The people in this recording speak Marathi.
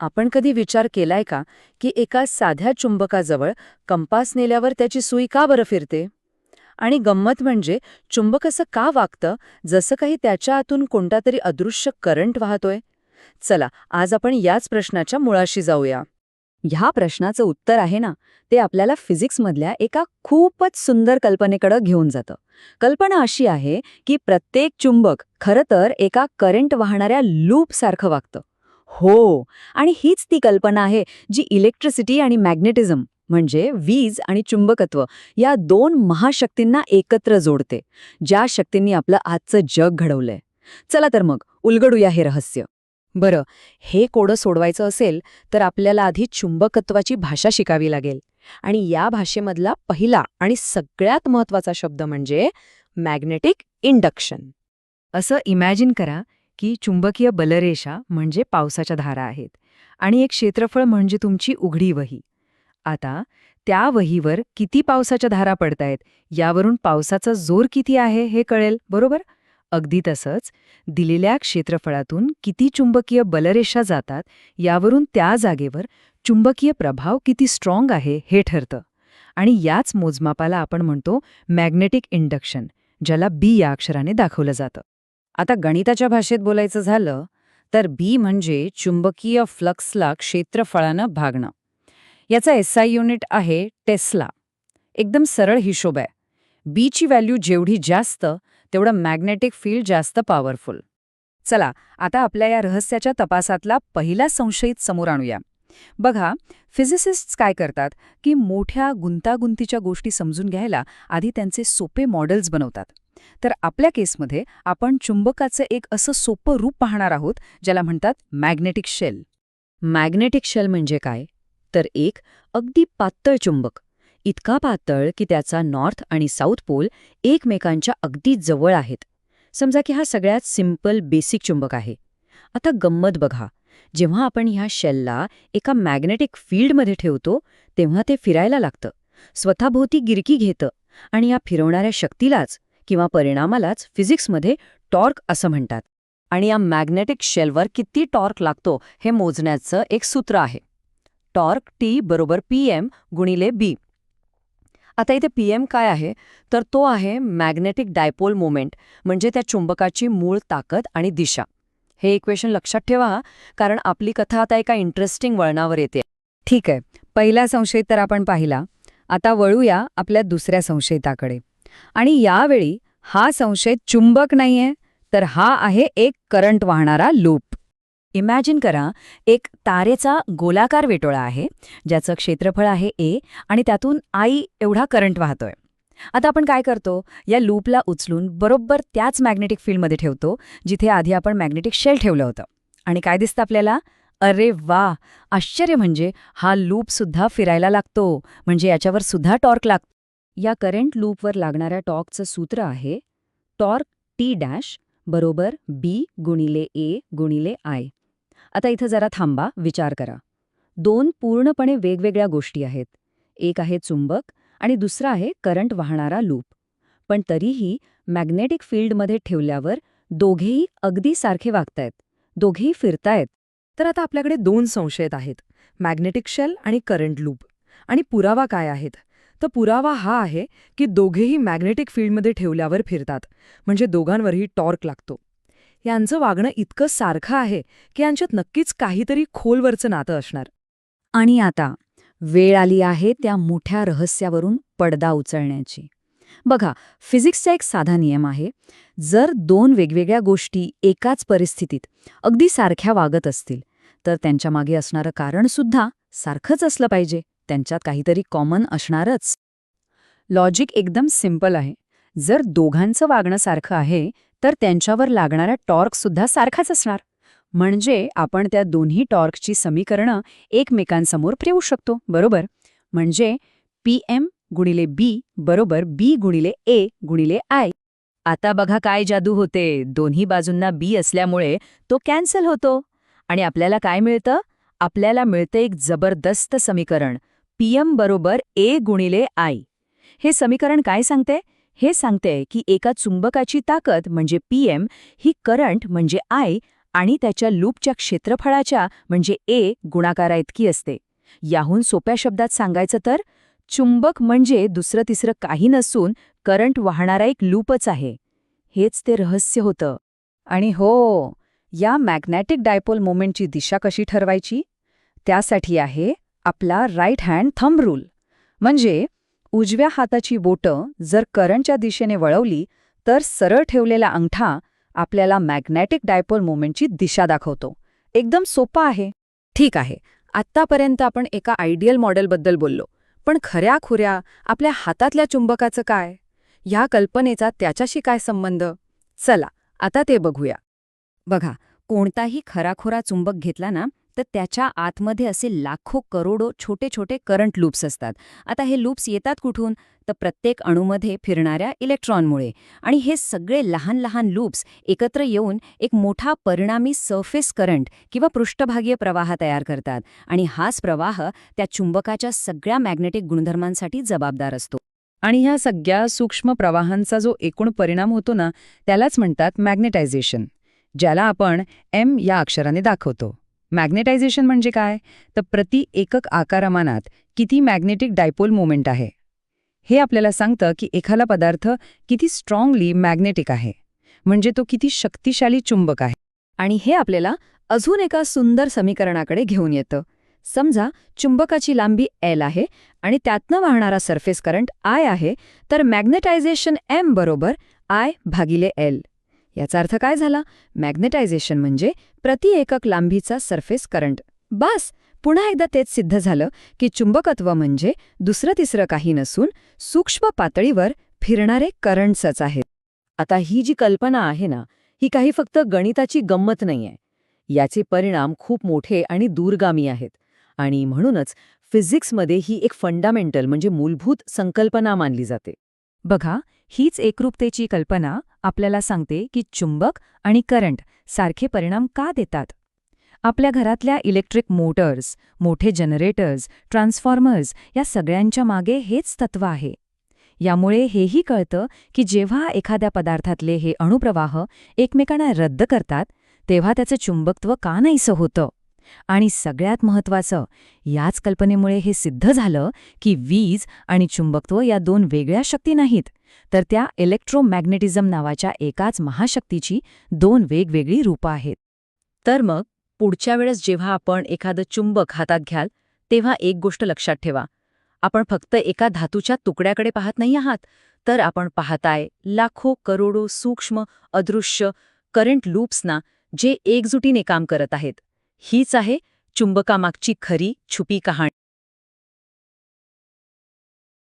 आपण कधी विचार केलाय का की एका साध्या चुंबकाजवळ कंपास नेल्यावर त्याची सुई का बरं फिरते? आणि गंमत म्हणजे चुंबक असं का वागतं जसं काही त्याच्या आतून कोणता तरी अदृश्य करंट वाहतोय? चला, आज आपण याच प्रश्नाच्या मुळाशी जाऊया. ह्या प्रश्नाचं उत्तर आहे ना, ते आपल्याला फिजिक्समधल्या एका खूपच सुंदर कल्पनेकडे घेऊन जातं. कल्पना अशी आहे की प्रत्येक चुंबक खरं तर एका करंट वाहणाऱ्या लूपसारखं वागतं. हो, आणि हीच ती कल्पना आहे जी इलेक्ट्रिसिटी आणि मॅग्नेटिझम म्हणजे वीज आणि चुंबकत्व या दोन महाशक्तींना एकत्र जोडते, ज्या शक्तींनी आपलं आजचं जग घडवलंय. चला तर मग उलगडूया हे रहस्य. बरं, हे कोडं सोडवायचं असेल तर आपल्याला आधी चुंबकत्वाची भाषा शिकावी लागेल. आणि या भाषेमधला पहिला आणि सगळ्यात महत्वाचा शब्द म्हणजे मॅग्नेटिक इंडक्शन. असं इमॅजिन करा की चुंबकीय बलरेषा म्हणजे पावसाच्या धारा आहेत आणि एक क्षेत्रफळ म्हणजे तुमची उघडी वही. आता त्या वहीवर किती पावसाच्या धारा पडतायत यावरून पावसाचा जोर किती आहे हे कळेल, बरोबर? अगदी तसंच दिलेल्या क्षेत्रफळातून किती चुंबकीय बलरेषा जातात यावरून त्या जागेवर चुंबकीय प्रभाव किती स्ट्रॉंग आहे हे ठरतं. आणि याच मोजमापाला आपण म्हणतो मॅग्नेटिक इंडक्शन, ज्याला बी या अक्षराने दाखवलं जातं. आता गणिताच्या भाषेत बोलायचं झालं तर बी म्हणजे चुंबकीय फ्लक्सला क्षेत्रफळानं भागणं. याचा एसआय युनिट आहे टेस्ला. एकदम सरळ हिशोब आहे. बीची व्हॅल्यू जेवढी जास्त तेवढं मॅग्नेटिक फील्ड जास्त पॉवरफुल. चला, आता आपल्या या रहस्याच्या तपासातला पहिला संशयित समोर आणूया. बघा, फिजिसिस्ट्स काय करतात की मोठ्या गुंतागुंतीच्या गोष्टी समजून घ्यायला आधी त्यांचे सोपे मॉडेल्स बनवतात. तर आपल्या केसमध्ये आपण चुंबकाचं एक असं सोपं रूप पाहणार आहोत ज्याला म्हणतात मॅग्नेटिक शेल. मॅग्नेटिक शेल म्हणजे काय? तर एक अगदी पातळ चुंबक, इतका पातळ की त्याचा नॉर्थ आणि साऊथ पोल एकमेकांच्या अगदी जवळ आहेत. समजा की हा सगळ्यात सिंपल बेसिक चुंबक आहे. आता गंमत बघा, जेव्हा आपण ह्या शेलला एका मॅग्नेटिक फील्डमध्ये ठेवतो तेव्हा ते फिरायला लागतं, स्वतःभोवती गिरकी घेतं, आणि या फिरवणाऱ्या शक्तीलाच किंवा परिणामालाच फिजिक्समध्ये टॉर्क असं म्हणतात. आणि या मॅग्नेटिक शेलवर किती टॉर्क लागतो हे मोजण्याचं एक सूत्र आहे. टॉर्क टी बरोबर पीएम गुणिले बी. आता इथे पीएम काय आहे तर तो आहे मॅग्नेटिक डायपोल मोमेंट, म्हणजे त्या चुंबकाची मूळ ताकद आणि दिशा. हे इक्वेशन लक्षात ठेवा हा, कारण आपली कथा आता एका इंटरेस्टिंग वळणावर येते. ठीक आहे, पहिला संशय तर आपण पाहिला. आता वळूया आपल्या दुसऱ्या संशयिताकडे. आणि यावेळी हा संशय चुंबक नाहीये, तर हा आहे एक करंट वाहणारा लूप. इमॅजिन करा, एक तारेचा गोलाकार विटोळा आहे ज्याचं क्षेत्रफळ आहे ए आणि त्यातून आई एवढा करंट वाहतोय. आता आपण काय करतो, या लूपला उचलून बरोबर त्याच मॅग्नेटिक फील्डमध्ये ठेवतो जिथे आधी आपण मॅग्नेटिक शेल ठेवलं होतं. आणि काय दिसतं आपल्याला? अरे वा, आश्चर्य म्हणजे हा लूपसुद्धा फिरायला लागतो, म्हणजे याच्यावर सुद्धा टॉर्क लागतो. या करंट लूपवर लागणाऱ्या टॉर्कचं सूत्र आहे टॉर्क टी डॅश बरोबर बी गुणिले ए गुणिले आय. आता इथं जरा थांबा, विचार करा. दोन पूर्णपणे वेगवेगळ्या गोष्टी आहेत. एक आहे चुंबक आणि दुसरा आहे करंट वाहणारा लूप. पण तरीही मॅग्नेटिक फील्डमध्ये ठेवल्यावर दोघेही अगदी सारखे वागतायत, दोघेही फिरतायत. तर आता आपल्याकडे दोन संशयित आहेत, मॅग्नेटिक शेल आणि करंट लूप. आणि पुरावा काय आहेत? तर पुरावा हा आहे की दोघेही मॅग्नेटिक फील्डमध्ये ठेवल्यावर फिरतात, म्हणजे दोघांवरही टॉर्क लागतो. यांचं वागणं इतकं सारखं आहे की यांच्यात नक्कीच काहीतरी खोलवरचं नातं असणार. आणि आता वेळ आली आहे त्या मोठ्या रहस्यावरून पडदा उचलण्याची. बघा, फिजिक्सचा एक साधा नियम आहे. जर दोन वेगवेगळ्या गोष्टी एकाच परिस्थितीत अगदी सारख्या वागत असतील तर त्यांच्या मागे असणारं कारणसुद्धा सारखंच असलं पाहिजे, त्यांच्यात काहीतरी कॉमन असणारच. लॉजिक एकदम सिंपल आहे. जर दोघांचं वागणं सारखं आहे तर त्यांच्यावर लागणारा टॉर्कसुद्धा सारखाच असणार. म्हणजे आपण त्या दोन्ही टॉर्कची समीकरणं एकमेकांसमोर ठेवू शकतो, बरोबर? म्हणजे पीएम गुणिले बी बरोबर बी गुणिले ए गुणिले आय. आता बघा काय जादू होते, दोन्ही बाजूंना बी असल्यामुळे तो कॅन्सल होतो. आणि आपल्याला काय मिळतं? आपल्याला मिळतं एक जबरदस्त समीकरण, पीएम बरोबर ए गुणिले आय. हे समीकरण काय सांगते? हे सांगते की एका चुंबकाची ताकद म्हणजे पीएम ही करंट म्हणजे आय आणि त्याच्या लूपच्या क्षेत्रफळाच्या म्हणजे ए गुणाकाराइतकी असते. याहून सोप्या शब्दात सांगायचं तर चुंबक म्हणजे दुसरं तिसरं काही नसून करंट वाहणारा एक लूपच आहे. हेच ते रहस्य होतं. आणि हो, या मॅग्नेटिक डायपोल मोमेंटची दिशा कशी ठरवायची? त्यासाठी आहे आपला राईट हँड थंब रूल. म्हणजे उजव्या हाताची बोटं जर करंटच्या दिशेने वळवली तर सरळ ठेवलेला अंगठा आपल्याला मॅग्नेटिक डायपोल मोमेंटची दिशा दाखवतो. एकदम सोपा आहे. ठीक आहे, आत्तापर्यंत आपण एका आयडियल मॉडेलबद्दल बोललो, पण खऱ्याखुऱ्या आपल्या हातातल्या चुंबकाचं काय? ह्या कल्पनेचा त्याच्याशी काय संबंध? चला आता ते बघूया. बघा, कोणताही खराखुरा चुंबक घेतला ना तर त्याच्या आतमध्ये असे लाखो करोडो छोटे छोटे करंट लूप्स असतात. आता हे लूप्स येतात कुठून? तर प्रत्येक अणूमध्ये फिरणाऱ्या इलेक्ट्रॉनमुळे. आणि हे सगळे लहान लहान लूप्स एकत्र येऊन एक मोठा परिणामी सरफेस करंट किंवा पृष्ठभागीय प्रवाह तयार करतात. आणि हाच प्रवाह त्या चुंबकाच्या सगळ्या मॅग्नेटिक गुणधर्मांसाठी जबाबदार असतो. आणि ह्या सगळ्या सूक्ष्म प्रवाहांचा जो एकूण परिणाम होतो ना, त्यालाच म्हणतात मॅग्नेटायझेशन, ज्याला आपण एम या अक्षराने दाखवतो. मॅग्नेटायझेशन म्हणजे काय? तर प्रति एकक आकारमानात किती मॅग्नेटिक डायपोल मोमेंट आहे. हे आपल्याला सांगतं की एखादा पदार्थ किती स्ट्रॉंगली मॅग्नेटिक आहे, म्हणजे तो किती शक्तिशाली चुंबक आहे. आणि हे आपल्याला अजून एका सुंदर समीकरणाकडे घेऊन येतं. समजा चुंबकाची लांबी L आहे आणि त्यातनं वाहणारा सरफेस करंट I आहे, तर मॅग्नेटायझेशन M बरोबर I भागिले L. याचा अर्थ काय झाला? मॅग्नेटायझेशन म्हणजे प्रति एकक लांबीचा सरफेस करंट. बस, पुन्हा एकदा तेच सिद्ध झालं की चुंबकत्व म्हणजे दुसरं तिसरं काही नसून सूक्ष्म पातळीवर फिरणारे करंट्सच आहेत. आता ही जी कल्पना आहे ना, ही काही फक्त गणिताची गंमत नाहीये. याचे परिणाम खूप मोठे आणि दूरगामी आहेत. आणि म्हणूनच फिजिक्समध्ये ही एक फंडामेंटल म्हणजे मूलभूत संकल्पना मानली जाते. बघा, हीच एकरूपतेची कल्पना आपल्याला सांगते की चुंबक आणि करंट सारखे परिणाम का देतात. आपल्या घरातल्या इलेक्ट्रिक मोटर्स, मोठे जनरेटर्स, ट्रान्सफॉर्मर्स या सगळ्यांच्या मागे हेच तत्व आहे. यामुळे हेही कळतं की जेव्हा एखाद्या पदार्थातले हे अणुप्रवाह एकमेकांना रद्द करतात तेव्हा त्याचं चुंबकत्व का नाहीसं होतं. आणि सगळ्यात महत्त्वाचं, याच कल्पनेमुळे हे सिद्ध झालं की वीज आणि चुंबकत्व या दोन वेगळ्या शक्ती नाहीत, तर त्या इलेक्ट्रोमॅग्नेटिझम नावाच्या एकाच महाशक्तीची दोन वेगवेगळी रूपं आहेत. तर मग पुढच्या वेळेस जेव्हा आपण एखादं चुंबक हातात घ्याल तेव्हा एक गोष्ट लक्षात ठेवा. आपण फक्त एका धातूच्या तुकड्याकडे पाहत नाही आहात, तर आपण पाहताय लाखो करोडो सूक्ष्म अदृश्य करंट लूप्सना जे एकजुटीने काम करत आहेत. हीच आहे चुंबकामागची खरी छुपी कहाणी.